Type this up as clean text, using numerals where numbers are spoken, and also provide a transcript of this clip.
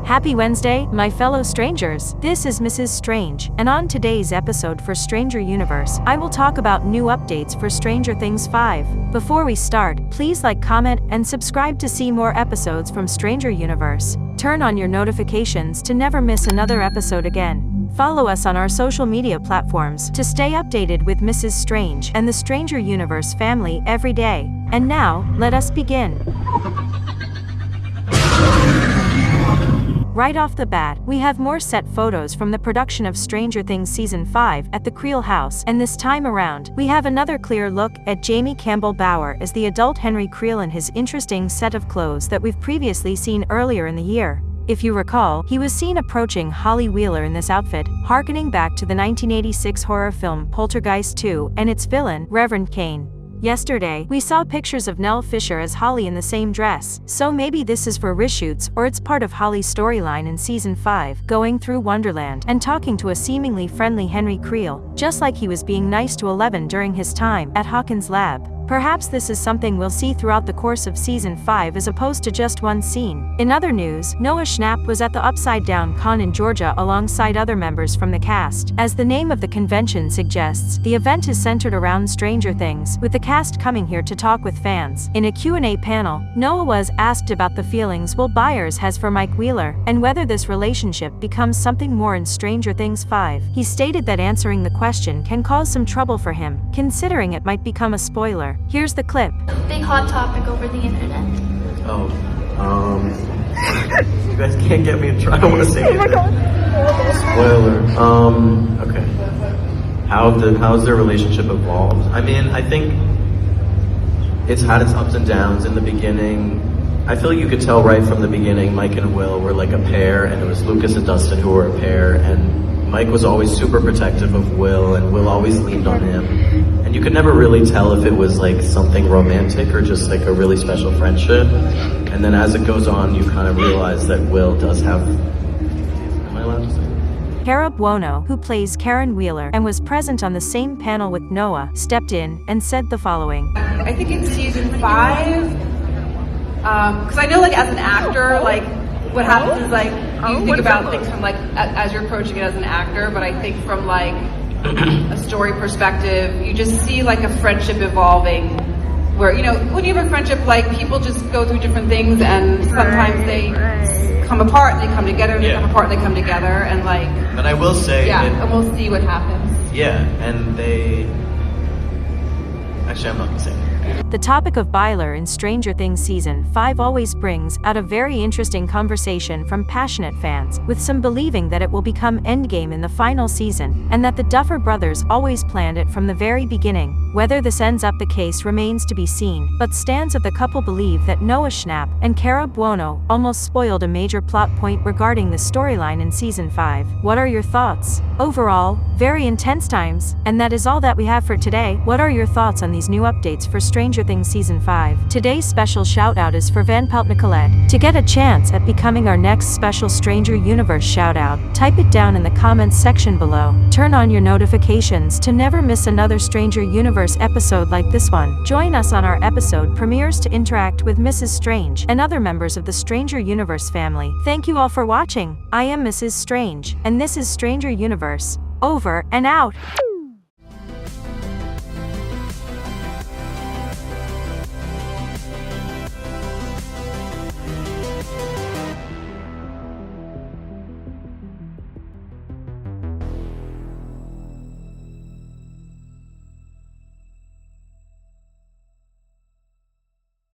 Happy Wednesday, my fellow strangers. This is Mrs. Strange, and on today's episode for Stranger Universe, I will talk about new updates for Stranger Things 5. Before we start, please like, comment, and subscribe to see more episodes from Stranger Universe. Turn on your notifications to never miss another episode again. Follow us on our social media platforms to stay updated with Mrs. Strange and the Stranger Universe family every day. And now, let us begin. Right off the bat, we have more set photos from the production of Stranger Things Season 5 at the Creel house, and this time around, we have another clear look at Jamie Campbell Bower as the adult Henry Creel in his interesting set of clothes that we've previously seen earlier in the year. If you recall, he was seen approaching Holly Wheeler in this outfit, harkening back to the 1986 horror film Poltergeist 2 and its villain, Reverend Kane. Yesterday, we saw pictures of Nell Fisher as Holly in the same dress, so maybe this is for reshoots or it's part of Holly's storyline in Season 5, going through Wonderland and talking to a seemingly friendly Henry Creel, just like he was being nice to Eleven during his time at Hawkins' lab. Perhaps this is something we'll see throughout the course of Season 5 as opposed to just one scene. In other news, Noah Schnapp was at the Upside Down Con in Georgia alongside other members from the cast. As the name of the convention suggests, the event is centered around Stranger Things, with the cast coming here to talk with fans. In a Q&A panel, Noah was asked about the feelings Will Byers has for Mike Wheeler, and whether this relationship becomes something more in Stranger Things 5. He stated that answering the question can cause some trouble for him, considering it might become a spoiler. Here's the clip. Big hot topic over the internet. You guys can't get me in trouble. I don't want to say anything. Spoiler. Okay. How's their relationship evolved? I mean, I think it's had its ups and downs in the beginning. I feel like you could tell right from the beginning Mike and Will were like a pair, and it was Lucas and Dustin who were a pair, and Mike was always super protective of Will, and Will always leaned on him. And you could never really tell if it was like something romantic or just like a really special friendship. And then as it goes on, you kind of realize that Will does have... Am I allowed to say? Cara Buono, who plays Karen Wheeler and was present on the same panel with Noah, stepped in and said the following. I think in Season 5, because I know like as an actor, like what happens is like you think about things from like as you're approaching it as an actor, but I think from like a story perspective, you just see like a friendship evolving where, you know, when you have a friendship, like people just go through different things and sometimes they come apart, they come together, they come apart, they come together, and like... But I will say... Yeah, and we'll see what happens. Yeah, and they... Actually, I'm not going to say that. The topic of Byler in Stranger Things Season 5 always brings out a very interesting conversation from passionate fans, with some believing that it will become endgame in the final season, and that the Duffer brothers always planned it from the very beginning. Whether this ends up the case remains to be seen, but stands of the couple believe that Noah Schnapp and Cara Buono almost spoiled a major plot point regarding the storyline in Season 5. What are your thoughts? Overall, very intense times, and that is all that we have for today. What are your thoughts on these new updates for Stranger Things Season 5? Today's special shout-out is for Van Pelt Nicolette. To get a chance at becoming our next special Stranger Universe shout-out, type it down in the comments section below. Turn on your notifications to never miss another Stranger Universe episode like this one. Join us on our episode premieres to interact with Mrs. Strange and other members of the Stranger Universe family. Thank you all for watching. I am Mrs. Strange, and this is Stranger Universe. Over and out.